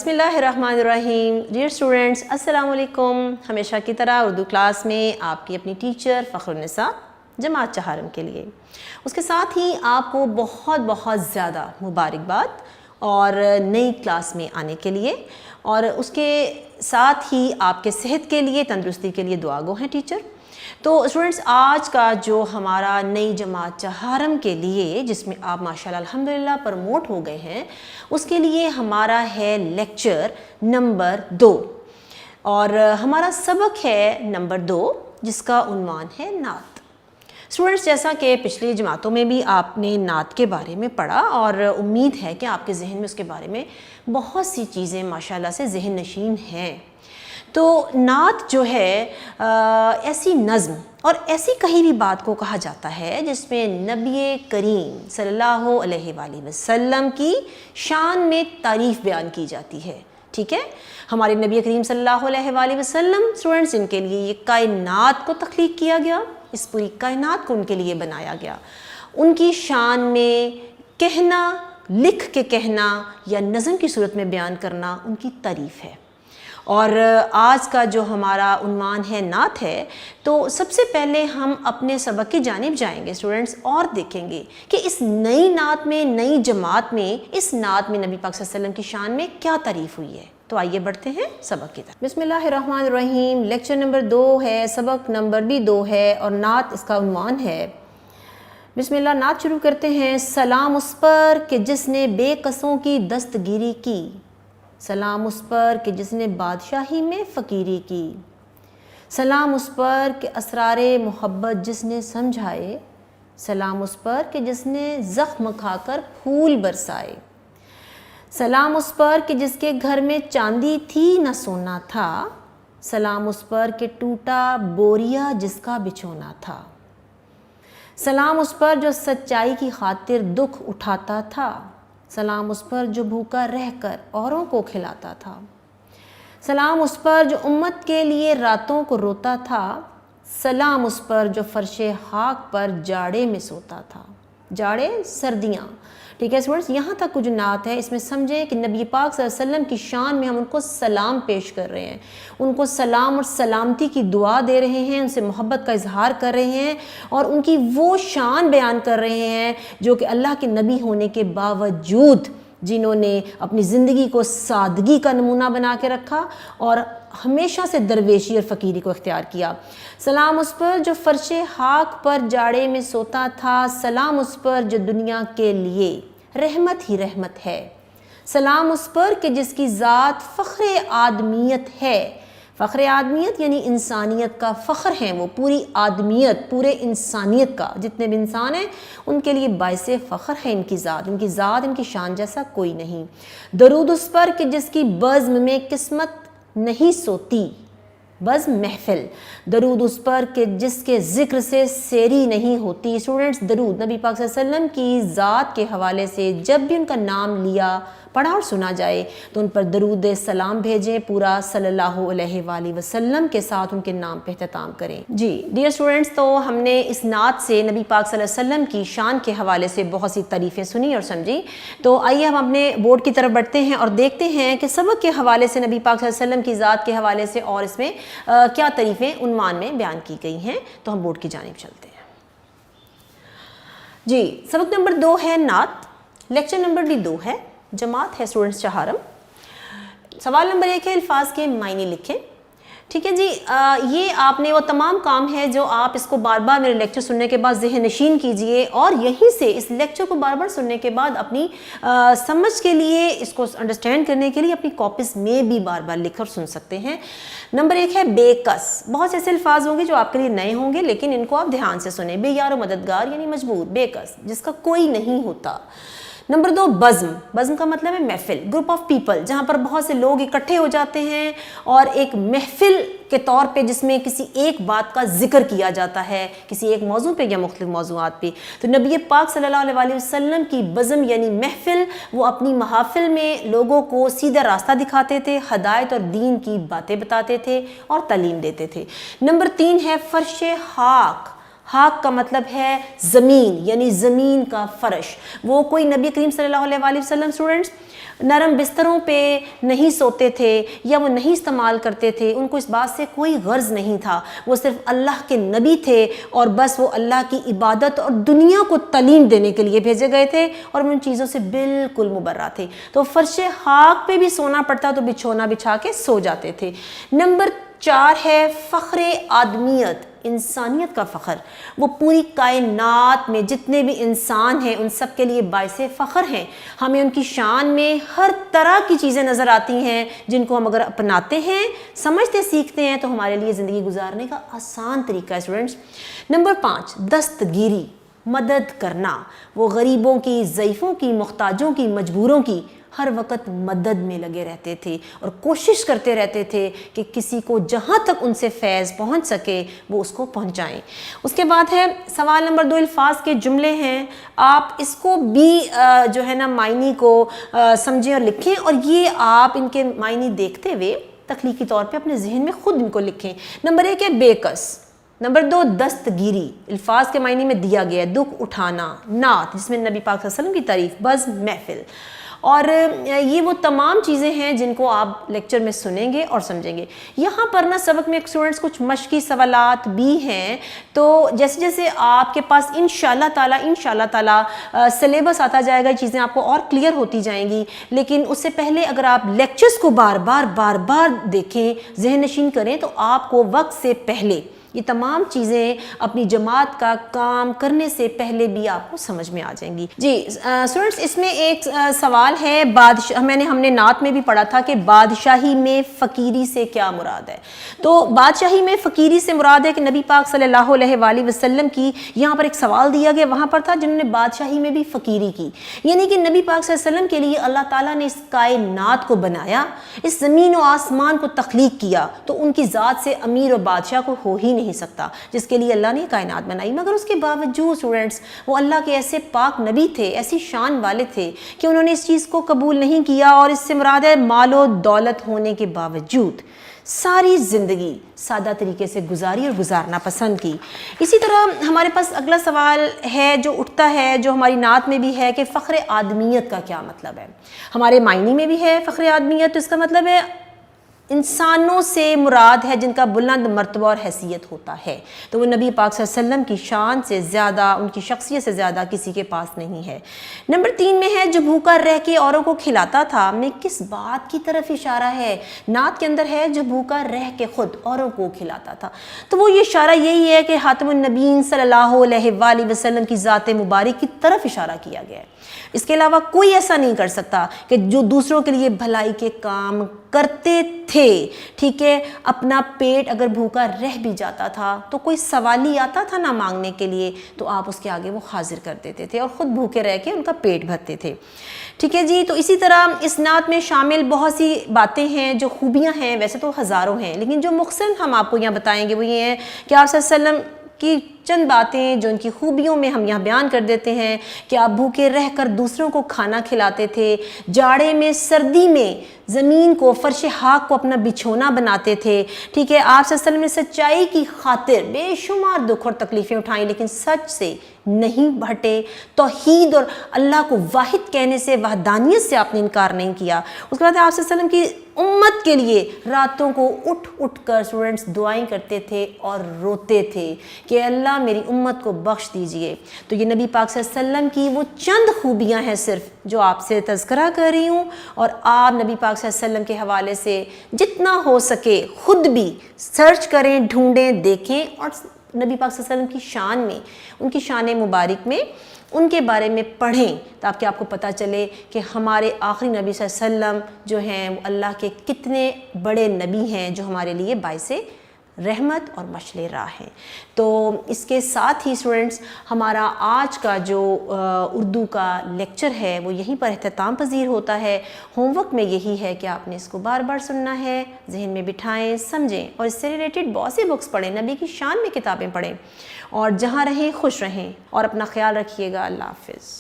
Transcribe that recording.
بسم اللہ الرحمن الرحیم. ڈیئر اسٹوڈنٹس السلام علیکم. ہمیشہ کی طرح اردو کلاس میں آپ کی اپنی ٹیچر فخر النساء جماعت چہارم کے لیے. اس کے ساتھ ہی آپ کو بہت بہت زیادہ مبارکباد اور نئی کلاس میں آنے کے لیے، اور اس کے ساتھ ہی آپ کے صحت کے لیے، تندرستی کے لیے دعا گو ہیں ٹیچر. تو اسٹوڈنٹس آج کا جو ہمارا نئی جماعت چہارم کے لیے جس میں آپ ماشاءاللہ الحمدللہ پروموٹ ہو گئے ہیں، اس کے لیے ہمارا ہے لیکچر نمبر 2، اور ہمارا سبق ہے نمبر 2 جس کا عنوان ہے نعت. اسٹوڈنٹس جیسا کہ پچھلی جماعتوں میں بھی آپ نے نعت کے بارے میں پڑھا، اور امید ہے کہ آپ کے ذہن میں اس کے بارے میں بہت سی چیزیں ماشاءاللہ سے ذہن نشین ہیں. تو نعت جو ہے ایسی نظم اور ایسی کہیں بھی بات کو کہا جاتا ہے جس میں نبی کریم صلی اللہ علیہ وآلہ وسلم کی شان میں تعریف بیان کی جاتی ہے. ٹھیک ہے، ہمارے نبی کریم صلی اللہ علیہ وآلہ وسلم اسٹوڈنٹس ان کے لیے یہ کائنات کو تخلیق کیا گیا، اس پوری کائنات کو ان کے لیے بنایا گیا. ان کی شان میں کہنا، لکھ کے کہنا یا نظم کی صورت میں بیان کرنا ان کی تعریف ہے. اور آج کا جو ہمارا عنوان ہے نعت ہے، تو سب سے پہلے ہم اپنے سبق کی جانب جائیں گے اسٹوڈنٹس اور دیکھیں گے کہ اس نئی نعت میں، نئی جماعت میں، اس نعت میں نبی پاک صلی اللہ علیہ وسلم کی شان میں کیا تعریف ہوئی ہے. تو آئیے بڑھتے ہیں سبق کی طرف. بسم اللہ الرحمن الرحیم. لیکچر نمبر 2 ہے، سبق نمبر بھی 2 ہے، اور نعت اس کا عنوان ہے. بسم اللہ. نعت شروع کرتے ہیں. سلام اس پر کہ جس نے بے کسوں کی دستگیری کی، سلام اس پر کہ جس نے بادشاہی میں فقیری کی، سلام اس پر کہ اسرار محبت جس نے سمجھائے، سلام اس پر کہ جس نے زخم کھا کر پھول برسائے، سلام اس پر کہ جس کے گھر میں چاندی تھی نہ سونا تھا، سلام اس پر کہ ٹوٹا بوریا جس کا بچھونا تھا، سلام اس پر جو سچائی کی خاطر دکھ اٹھاتا تھا، سلام اس پر جو بھوکا رہ کر اوروں کو کھلاتا تھا، سلام اس پر جو امت کے لیے راتوں کو روتا تھا، سلام اس پر جو فرش خاک پر جاڑے میں سوتا تھا. جاڑے سردیاں. ٹھیک ہے اسٹوڈنٹس، یہاں تک کچھ نعت ہے. اس میں سمجھیں کہ نبی پاک صلی اللہ علیہ وسلم کی شان میں ہم ان کو سلام پیش کر رہے ہیں، ان کو سلام اور سلامتی کی دعا دے رہے ہیں، ان سے محبت کا اظہار کر رہے ہیں، اور ان کی وہ شان بیان کر رہے ہیں جو کہ اللہ کے نبی ہونے کے باوجود جنہوں نے اپنی زندگی کو سادگی کا نمونہ بنا کے رکھا اور ہمیشہ سے درویشی اور فقیری کو اختیار کیا. سلام اس پر جو فرش خاک پر جاڑے میں سوتا تھا، سلام اس پر جو دنیا کے لیے رحمت ہی رحمت ہے، سلام اس پر کہ جس کی ذات فخر آدمیت ہے. فخر آدمیت یعنی انسانیت کا فخر ہیں، وہ پوری آدمیت، پورے انسانیت کا جتنے بھی انسان ہیں ان کے لیے باعث فخر ہے ان کی ذات، ان کی ذات، ان کی شان جیسا کوئی نہیں. درود اس پر کہ جس کی بزم میں قسمت نہیں سوتی، بزم محفل. درود اس پر کہ جس کے ذکر سے سیری نہیں ہوتی. اسٹوڈنٹس درود نبی پاک صلی اللہ علیہ وسلم کی ذات کے حوالے سے جب بھی ان کا نام لیا، پڑھا اور سنا جائے تو ان پر درود سلام بھیجیں، پورا صلی اللہ علیہ وآلہ وسلم کے ساتھ ان کے نام پہ اختتام کریں. جی ڈیئر اسٹوڈنٹس، تو ہم نے اس نعت سے نبی پاک صلی اللہ علیہ وسلم کی شان کے حوالے سے بہت سی تعریفیں سنی اور سمجھی. تو آئیے ہم اپنے بورڈ کی طرف بڑھتے ہیں اور دیکھتے ہیں کہ سبق کے حوالے سے نبی پاک صلی اللہ علیہ وسلم کی ذات کے حوالے سے اور اس میں کیا تعریفیں عنوان میں بیان کی گئی ہیں. تو ہم بورڈ کی جانب چلتے ہیں. جی سبق نمبر 2 ہے نعت، لیکچر نمبر بھی 2 ہے، جماعت ہے اسٹوڈنٹس چہارم. سوال نمبر 1 ہے الفاظ کے معنی لکھیں. ٹھیک ہے جی، یہ آپ نے وہ تمام کام ہے جو آپ اس کو بار بار میرے لیکچر سننے کے بعد ذہن نشین کیجئے، اور یہیں سے اس لیکچر کو بار بار سننے کے بعد اپنی سمجھ کے لیے، اس کو انڈرسٹینڈ کرنے کے لیے اپنی کاپیز میں بھی بار بار لکھ کر سن سکتے ہیں. نمبر 1 ہے بے کس. بہت سے ایسے الفاظ ہوں گے جو آپ کے لیے نئے ہوں گے لیکن ان کو آپ دھیان سے سنیں. بے یار و مددگار یعنی مجبور، بے کس جس کا کوئی نہیں ہوتا. نمبر 2 بزم. بزم کا مطلب ہے محفل، گروپ آف پیپل، جہاں پر بہت سے لوگ اکٹھے ہو جاتے ہیں اور ایک محفل کے طور پہ جس میں کسی ایک بات کا ذکر کیا جاتا ہے، کسی ایک موضوع پہ یا مختلف موضوعات پہ. تو نبی پاک صلی اللہ علیہ وسلم کی بزم یعنی محفل، وہ اپنی محافل میں لوگوں کو سیدھا راستہ دکھاتے تھے، ہدایت اور دین کی باتیں بتاتے تھے اور تعلیم دیتے تھے. نمبر 3 ہے فرش خاک. حاق کا مطلب ہے زمین، یعنی زمین کا فرش۔ وہ کوئی نبی کریم صلی اللہ علیہ وآلہ وسلم اسٹوڈنٹس نرم بستروں پہ نہیں سوتے تھے یا وہ نہیں استعمال کرتے تھے، ان کو اس بات سے کوئی غرض نہیں تھا، وہ صرف اللہ کے نبی تھے اور بس وہ اللہ کی عبادت اور دنیا کو تعلیم دینے کے لیے بھیجے گئے تھے اور ان چیزوں سے بالکل مبرہ تھے۔ تو فرش حاق پہ بھی سونا پڑتا تو بچھونا بچھا کے سو جاتے تھے۔ نمبر 4 ہے فخر آدمیت، انسانیت کا فخر۔ وہ پوری کائنات میں جتنے بھی انسان ہیں ان سب کے لیے باعث فخر ہیں۔ ہمیں ان کی شان میں ہر طرح کی چیزیں نظر آتی ہیں جن کو ہم اگر اپناتے ہیں، سمجھتے سیکھتے ہیں تو ہمارے لیے زندگی گزارنے کا آسان طریقہ ہے اسٹوڈنٹس۔ نمبر 5 دستگیری، مدد کرنا۔ وہ غریبوں کی، ضعیفوں کی، محتاجوں کی، مجبوروں کی ہر وقت مدد میں لگے رہتے تھے اور کوشش کرتے رہتے تھے کہ کسی کو جہاں تک ان سے فیض پہنچ سکے وہ اس کو پہنچائیں۔ اس کے بعد ہے سوال نمبر 2، الفاظ کے جملے ہیں، آپ اس کو بھی جو ہے نا معنی کو سمجھیں اور لکھیں، اور یہ آپ ان کے معنی دیکھتے ہوئے تخلیقی طور پہ اپنے ذہن میں خود ان کو لکھیں۔ نمبر 1 ہے بے کس، نمبر 2 دستگیری، الفاظ کے معنی میں دیا گیا ہے، دکھ اٹھانا، نعت جس میں نبی پاک صلی اللہ علیہ وسلم کی تعریف، بزم، محفل، اور یہ وہ تمام چیزیں ہیں جن کو آپ لیکچر میں سنیں گے اور سمجھیں گے۔ یہاں پر نا سبق میں اسٹوڈنٹس کچھ مشقی سوالات بھی ہیں، تو جیسے جیسے آپ کے پاس انشاءاللہ تعالیٰ سلیبس آتا جائے گا، چیزیں آپ کو اور کلیئر ہوتی جائیں گی، لیکن اس سے پہلے اگر آپ لیکچرز کو بار بار دیکھیں، ذہن نشین کریں، تو آپ کو وقت سے پہلے یہ تمام چیزیں اپنی جماعت کا کام کرنے سے پہلے بھی آپ کو سمجھ میں آ جائیں گی۔ جی اسٹوڈنٹس، اس میں ایک سوال ہے، ہم نے نعت میں بھی پڑھا تھا کہ بادشاہی میں فقیری سے کیا مراد ہے؟ تو بادشاہی میں فقیری سے مراد ہے کہ نبی پاک صلی اللہ علیہ وآلہ وسلم کی، یہاں پر ایک سوال دیا گیا، وہاں پر تھا جنہوں نے بادشاہی میں بھی فقیری کی، یعنی کہ نبی پاک صلی اللہ علیہ وسلم کے لیے اللہ تعالیٰ نے اس کائنات کو بنایا، اس زمین و آسمان کو تخلیق کیا، تو ان کی ذات سے امیر و بادشاہ کو ہو ہی نہیں سکتا جس کے لیے اللہ نے کائنات بنائی، مگر اس کے باوجود اسٹوڈنٹس وہ اللہ کے ایسے پاک نبی تھے، ایسی شان والے تھے کہ انہوں نے اس چیز کو قبول نہیں کیا، اور اس سے مراد ہے مال و دولت ہونے کے باوجود ساری زندگی سادہ طریقے سے گزاری اور گزارنا پسند کی۔ اسی طرح ہمارے پاس اگلا سوال ہے جو اٹھتا ہے، جو ہماری نعت میں بھی ہے، کہ فخر آدمیت کا کیا مطلب ہے؟ ہمارے معنی میں بھی ہے فخر آدمیت، تو اس کا مطلب ہے انسانوں سے مراد ہے جن کا بلند مرتبہ اور حیثیت ہوتا ہے، تو وہ نبی پاک صلی اللہ علیہ وسلم کی شان سے زیادہ، ان کی شخصیت سے زیادہ کسی کے پاس نہیں ہے۔ نمبر 3 میں ہے جو بھوکا رہ کے اوروں کو کھلاتا تھا، میں کس بات کی طرف اشارہ ہے؟ نعت کے اندر ہے جو بھوکا رہ کے خود اوروں کو کھلاتا تھا، تو وہ یہ اشارہ یہی ہے کہ خاتم النبیین صلی اللہ علیہ وآلہ وسلم کی ذات مبارک کی طرف اشارہ کیا گیا ہے۔ اس کے علاوہ کوئی ایسا نہیں کر سکتا کہ جو دوسروں کے لیے بھلائی کے کام کرتے تھے، ٹھیک ہے، اپنا پیٹ اگر بھوکا رہ بھی جاتا تھا تو کوئی سوالی آتا تھا نہ مانگنے کے لیے، تو آپ اس کے آگے وہ حاضر کر دیتے تھے اور خود بھوکے رہ کے ان کا پیٹ بھرتے تھے، ٹھیک ہے جی۔ تو اسی طرح اس نعت میں شامل بہت سی باتیں ہیں، جو خوبیاں ہیں، ویسے تو ہزاروں ہیں، لیکن جو مختصر ہم آپ کو یہاں بتائیں گے وہ یہ ہے کہ آپ صلی اللہ علیہ وسلم کی چند باتیں جو ان کی خوبیوں میں ہم یہاں بیان کر دیتے ہیں کہ آپ بھوکے رہ کر دوسروں کو کھانا کھلاتے تھے، جاڑے میں، سردی میں زمین کو، فرش حاق کو اپنا بچھونا بناتے تھے، ٹھیک ہے۔ آپ صلی اللہ علیہ وسلم نے سچائی کی خاطر بے شمار دکھ اور تکلیفیں اٹھائیں، لیکن سچ سے نہیں ہٹے، توحید اور اللہ کو واحد کہنے سے، وحدانیت سے آپ نے انکار نہیں کیا۔ اس کے بعد آپ صلی اللہ علیہ وسلم کی امت کے لیے راتوں کو اٹھ اٹھ کر اسٹوڈنٹس دعائیں کرتے تھے اور روتے تھے کہ اللہ میری امت کو بخش دیجئے۔ تو یہ نبی پاک صلی اللہ علیہ وسلم کی وہ چند خوبیاں ہیں صرف جو آپ سے تذکرہ کر رہی ہوں، اور آپ نبی پاک صلی اللہ علیہ وسلم کے حوالے سے جتنا ہو سکے خود بھی سرچ کریں، ڈھونڈیں، دیکھیں، اور نبی پاک صلی اللہ علیہ وسلم کی شان میں، ان کی شان مبارک میں ان کے بارے میں پڑھیں تاکہ آپ کو پتہ چلے کہ ہمارے آخری نبی صلی اللہ علیہ وسلم جو ہیں وہ اللہ کے کتنے بڑے نبی ہیں جو ہمارے لیے باعث رحمت اور مشعل راہ ہیں۔ تو اس کے ساتھ ہی اسٹوڈنٹس ہمارا آج کا جو اردو کا لیکچر ہے وہ یہیں پر اختتام پذیر ہوتا ہے۔ ہوم ورک میں یہی ہے کہ آپ نے اس کو بار بار سننا ہے، ذہن میں بٹھائیں، سمجھیں، اور اس سے ریلیٹڈ بہت سی بکس پڑھیں، نبی کی شان میں کتابیں پڑھیں، اور جہاں رہیں خوش رہیں، اور اپنا خیال رکھیے گا۔ اللہ حافظ۔